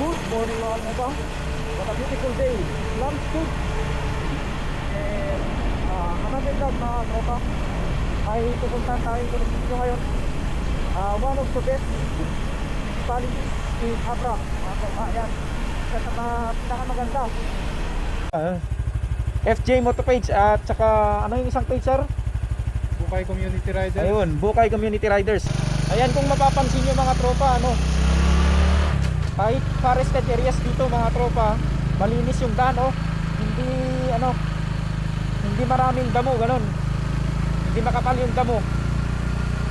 Good morning mga tropa. What a beautiful day. Lunch food. And another vlog mga tropa. Ay pupuntahan tayo sa video ngayon. One of the best spelling in Abra mga tropa. Ayan. Isa sa mga pinakamaganda. FJ Motopage at saka ano yung isang page sir? Bukay Community Riders. Ayun, Bukay Community Riders. Ayan, kung mapapansin nyo mga tropa, ano, kahit forested areas dito mga tropa, malinis yung daan, oh. Hindi maraming damo, ganun. Hindi makapal yung damo.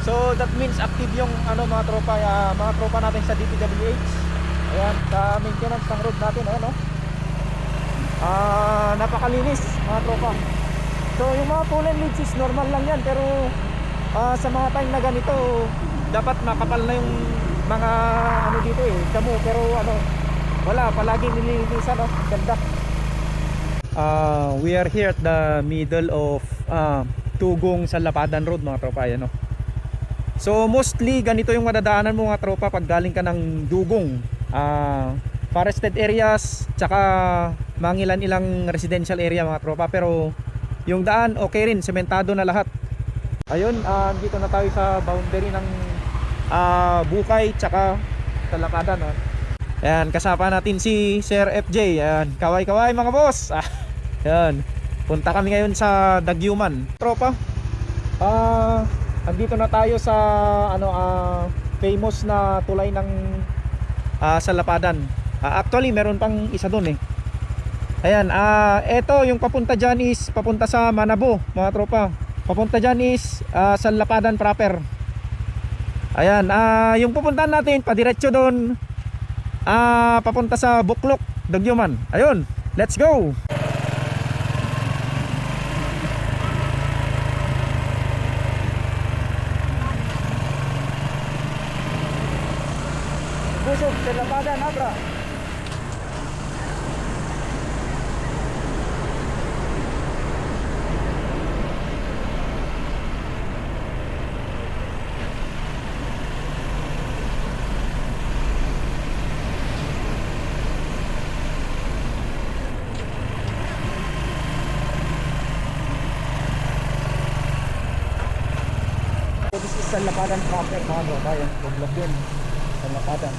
So that means active yung ano mga tropa natin sa DPWH. Ayan, sa maintenance ng road natin, ayan, oh. Napakalinis mga tropa. So yung mga fallen leaves is normal lang yan, pero sa mga time na ganito dapat makapal na yung mga ano dito damo, pero ano wala, palaging nililinisan, no? Ganda. We are here at the middle of Tugong Salapadan Road mga tropa, yan, no? So mostly ganito yung madadaanan mo mga tropa pag galing ka ng Dugong, forested areas tsaka mangilan-ilang residential area mga tropa, pero yung daan okay rin, sementado na lahat. Ayun, dito na tayo sa boundary ng Bukay tsaka Salapadan, no? Ayan, kasama natin si Sir FJ. Ayan, kaway-kaway mga boss. Ayan, punta kami ngayon sa Daguman tropa. Andito na tayo sa ano, famous na tulay ng Salapadan. Actually meron pang isa doon, Ayan, eto yung papunta dyan is papunta sa Manabo mga tropa. Papunta dyan is Salapadan proper. Ayan, yung pupuntahan natin padiretso doon, papunta sa Buklok, Daguman. Ayun, let's go. Busog Salapadan, Abra. This is Salapadan proper mga tropa. Yan, Buklok yun, Salapadan.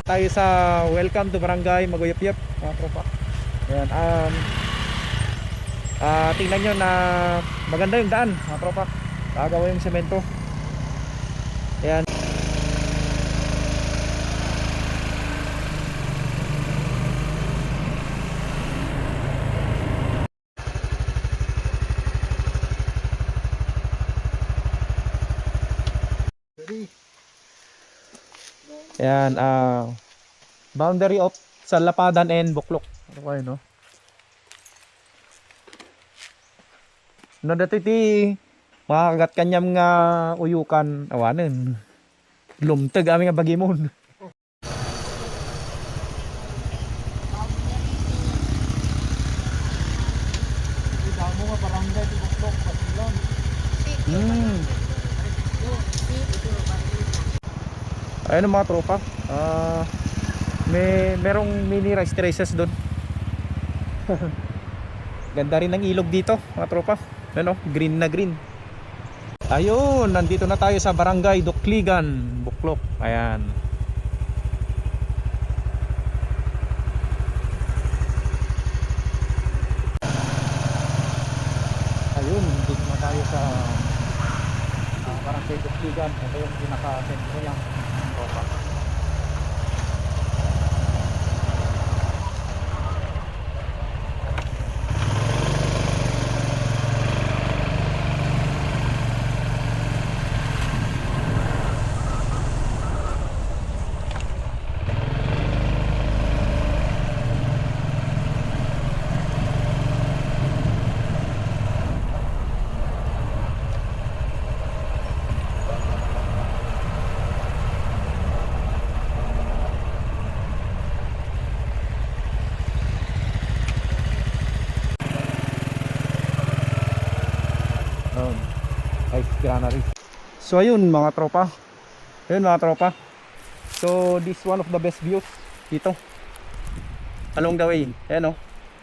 Tayo sa welcome to Barangay Maguyup-Yup mga tropa. Ayan, tingnan nyo na maganda yung daan mga tropa. Gagawa yung semento. Ayan. Ayan, boundary of Salapadan and Buklok. Ano kayo, no? No, dati makagat kanyam nga uyukan awanen. Lumtag aming nga bagimon. Damo nga barangay di Buklok, Pasilon. Ayun mga tropa, merong mini rice terraces doon. Ganda rin ng ilog dito mga tropa. Ano, green na green. Ayun, nandito na tayo sa Barangay Dukligan, Buklok. Ayan. Ayun, dito na tayo sa Barangay Dukligan. Ito yung pinaka-sentro niya. wala na rin. So ayun mga tropa. Ayun mga tropa. So this one of the best views dito. Along the way. Ayan o.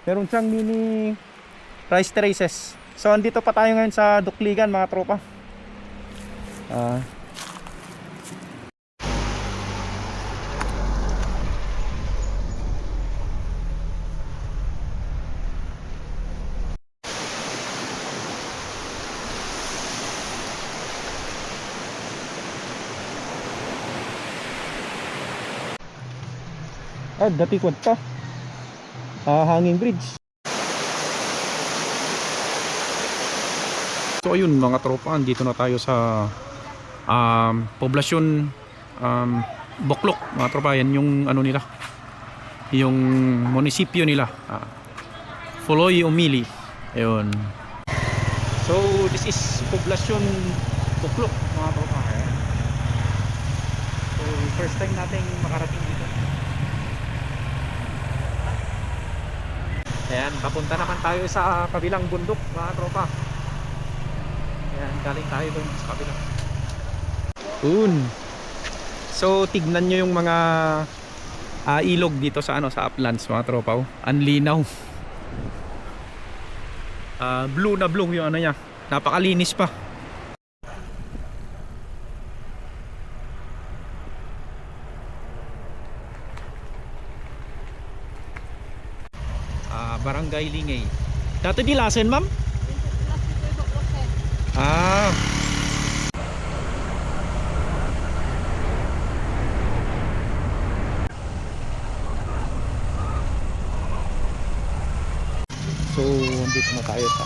Meron siyang mini rice terraces. So andito pa tayo ngayon sa Dukligan mga tropa. Dati kwad pa. Hanging bridge. So ayun mga tropa, dito na tayo sa poblasyon Boklok mga tropa. Yan yung ano nila, yung munisipyo nila, Fuloy Umili. Ayun. So this is poblasyon Boklok mga tropa. Ayan. So first time nating makarating dito. Ayan, papunta naman tayo sa kabilang bundok mga tropa. Ayan, galing tayo doon sa kabilang. So tignan nyo yung mga ilog dito sa sa uplands mga tropa. Ang linaw. Blue na blue yung niya. Napakalinis pa. Barangay Lingay. Dati di Lasen, ma'am? So, dito na tayo sa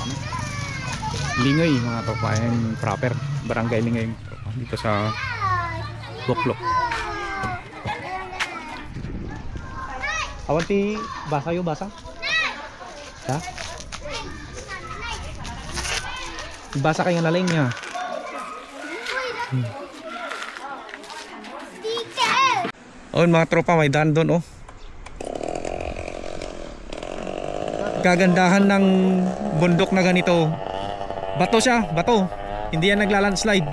Lingay mga tropa. Yan proper Barangay Lingay dito sa Boklok. Awanti basa yung basa? Ha? Basa kayo na lang niya. Oh, mga tropa, may daan doon Gagandahan ng bundok na ganito. Bato siya, bato. Hindi yan naglalandslide.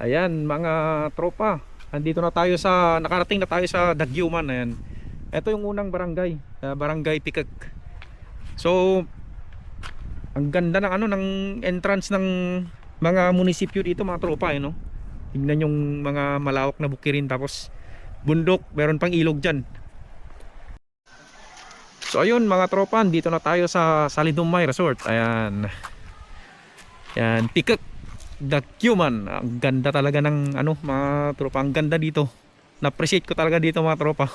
Ayan mga tropa, andito na tayo nakarating na tayo sa Daguman. Ayan. Ito yung unang barangay, Barangay Pikag. So ang ganda ng ng entrance ng mga munisipyo dito mga tropa, no? Tingnan yung mga malawak na bukirin, tapos bundok, meron pang ilog dyan. So ayun mga tropa, dito na tayo sa Salidumay Resort. Ayan. Ayan, Pikag Daguman. Ang ganda talaga ng mga tropa, ang ganda dito. Na-appreciate ko talaga dito mga tropa.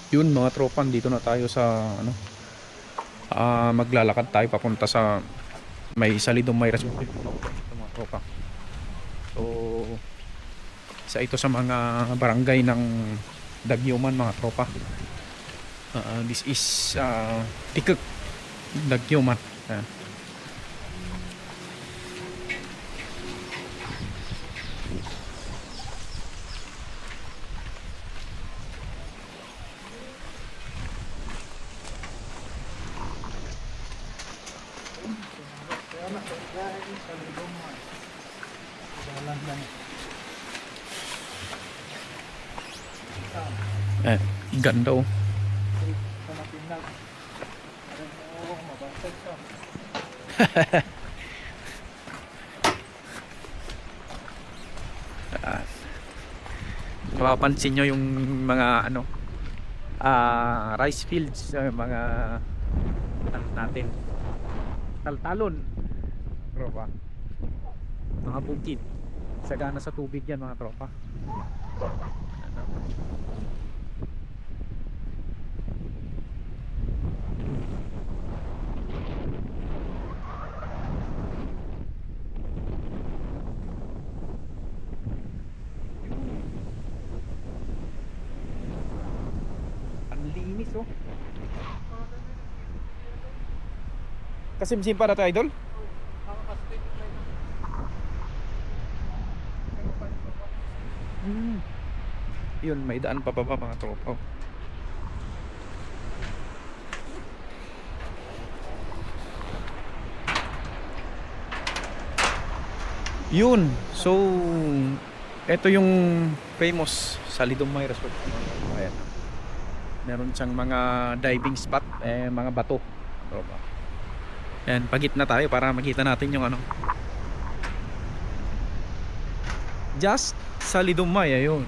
Yun mga tropa, dito na tayo sa maglalakad tayo papunta sa may Salidumay Resort mga tropa. So isa ito sa mga barangay ng Daguman mga tropa. This is Pikag Daguman. Ganda mapapansin nyo yung mga rice fields, mga natin, taltalon, tropa, mga bukid, sagana sa tubig yan mga tropa. Linis Kasimsim pa na tayo, idol? Yun, may daan pa baba mga tropa. Yun. So, ito yung famous sa Lidumay Resort. Ayan. Meron siyang mga diving spot, mga bato. Ayan, pagit na tayo para makita natin yung ano. Just sa Lidumay, ayun.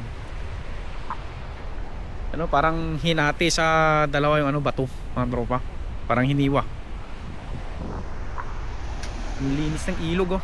Ano, parang hinati sa dalawa yung ano, bato, mga tropa. Parang hiniwa. Ang linis ng ilog, oh.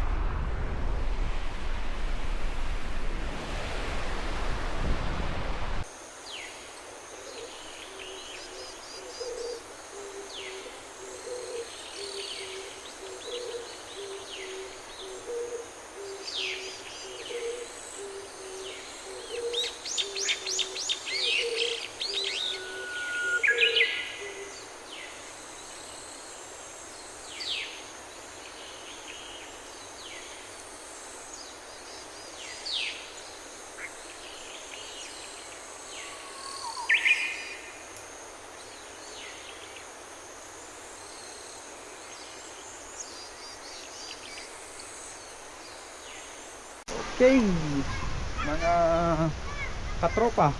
Okay, mga katropa.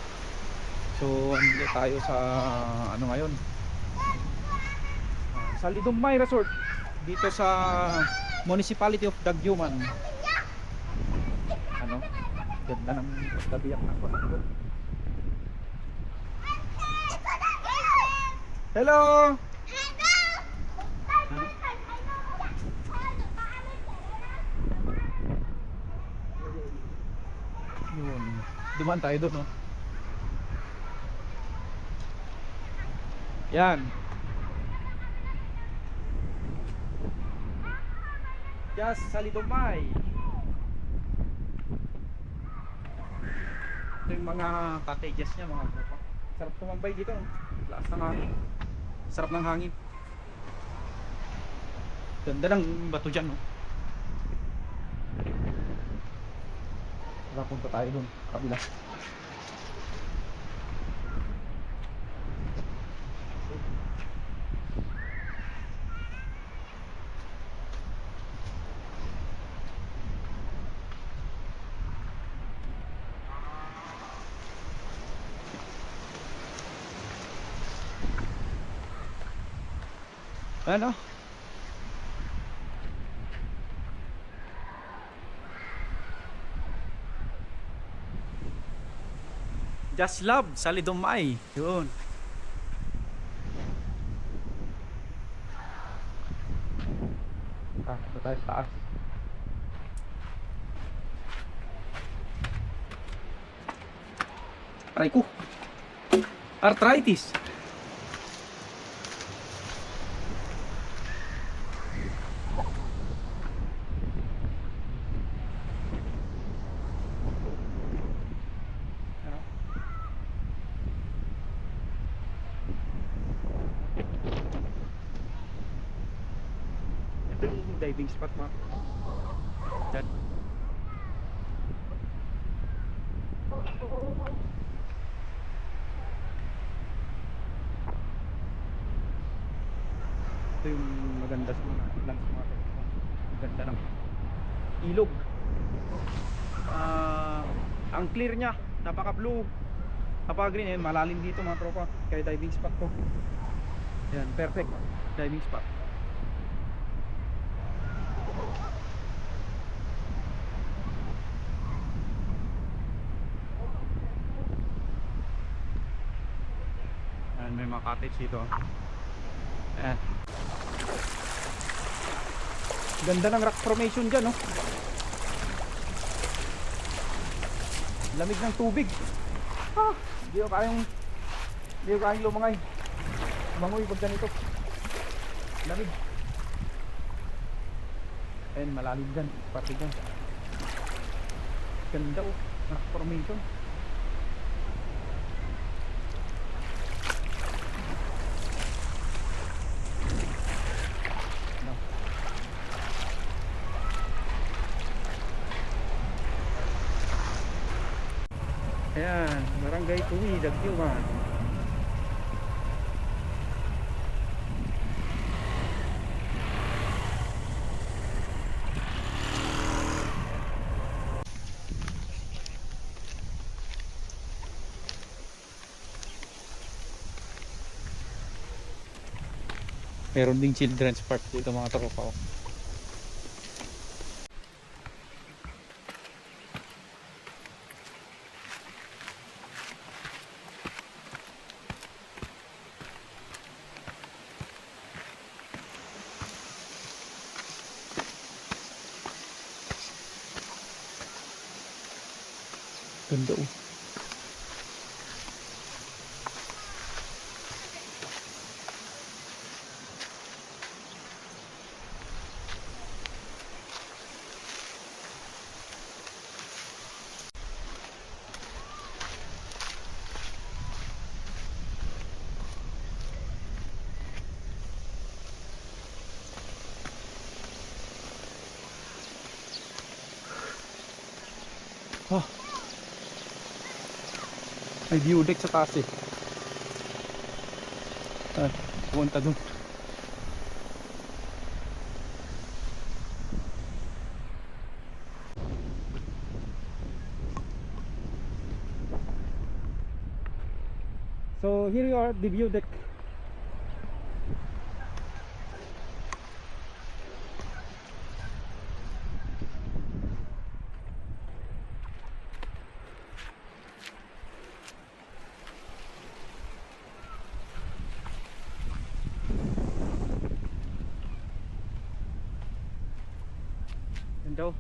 So, andito tayo sa ano ngayon? Sa Lidumay Resort dito sa Municipality of Dagupan. Ano? Ganda ng tabiyak ng kwarto. Hello. Yun. Dumaan tayo doon, no? Yan. Just sa Lidumay. Ito yung mga cottages niya, mga tropa. Sarap tumambay dito. Lakas ng hangin. Sarap ng hangin. Ganda ng bato dyan, no? Tara, punta tayo dun, kabila. Ano? Just Love sa Lidumay. Yun. Ito tayo sa taas. Aray ko. Arthritis. Ito yung diving spot, mga. Diyan. Ito yung maganda sa mga lang sa mga tropa. Maganda ng ilog. Ang clear niya, napaka blue, napaka green. Ayan, malalim dito, mga tropa. Kaya diving spot to. Yan, perfect diving spot. Ayan, may mga cottage dito. Ayan. Ganda ng rock formation dyan, no? Lamig ng tubig. Hindi ko kayang lumangay. Bangoy pag ganito. Lamig. Ayan, malalim dyan. Parte dyan. Ganda, oh. Rock formation. Ayan, Barangay Tuwi, Dagupan. Meron ding children's park dito mga tropa. Oh. Ganda oh. Oh. May view deck sa taas eh. Ah, pumunta dun. So here you are at the view deck. Ganda oh.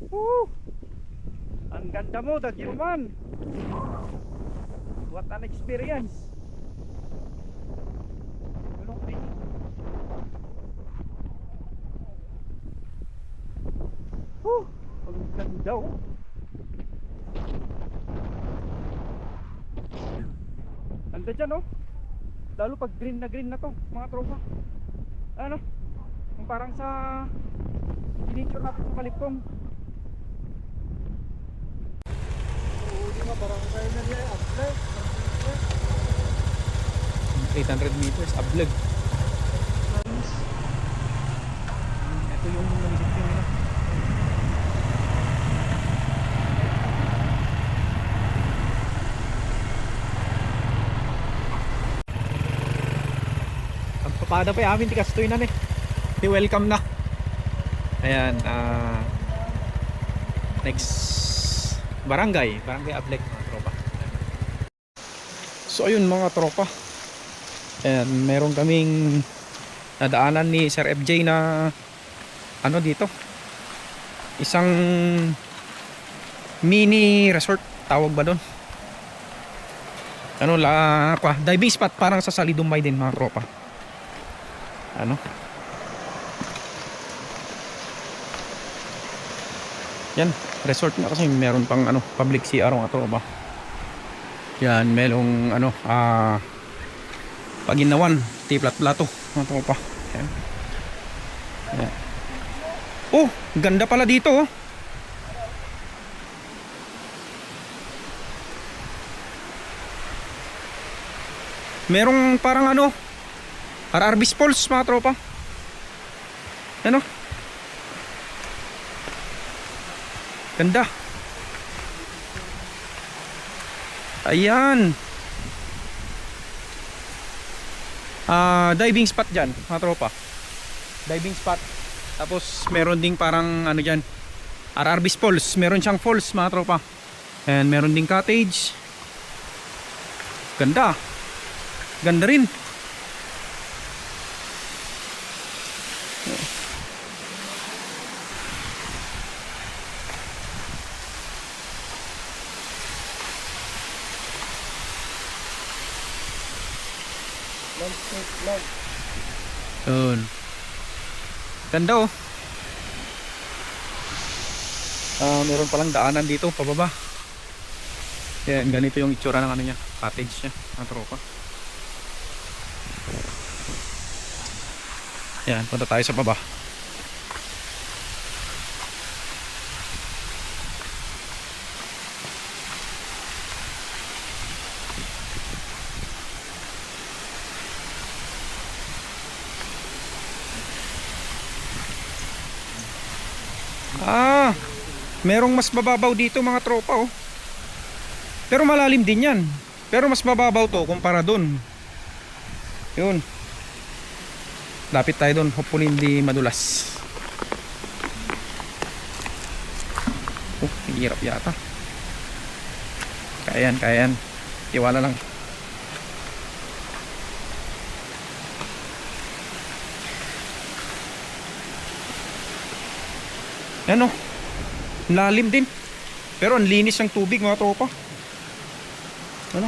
Woo! Ang ganda mo, Dagupan. What an experience. Gulong din. Woo! Ang ganda oh. Ganda dyan oh. Lalo pag green na to mga tropa. Ano? Kung parang sa pinicture natin sa Kalipong. 800 meters ablag. Ito yung namisip ko nila. Pagpapada pa amin, tikastoy na eh. Welcome na. Ayan, next barangay Ableg mga tropa. So ayun mga tropa, ayan, meron kaming nadaanan ni Sir FJ na ano dito, isang mini resort tawag ba doon, ano diving spot parang sa Salidumbay din mga tropa. Ano yan, resort na kasi meron pang ano, public CR mga tropa. Yan, merong ano, Paginawan, Tiplat Plato mga tropa. Yan. Yan. Oh, ganda pala dito oh. Merong parang ano, Ararbis Falls mga tropa. Ano? Ganda. Ayan. Diving spot dyan mga tropa. Diving spot. Tapos meron ding parang ano dyan, Ararbis Falls. Meron siyang falls mga tropa. And meron ding cottage. Ganda. Ganda rin. Yun. Ganda oh. Meron palang daanan dito pababa. Yan, ganito yung itsura ng ano niya, cottage niya, mga tropa. Yan, punta tayo sa baba. Ah, merong mas mababaw dito mga tropa oh. Pero malalim din yan. Pero mas mababaw to kumpara dun. Yun. Lapit tayo dun. Hopefully hindi madulas. Oh, hirap yata. Kaya yan. Tiwala lang. Ano? Lalim din. Pero ang linis ng tubig mga tropa. Ano?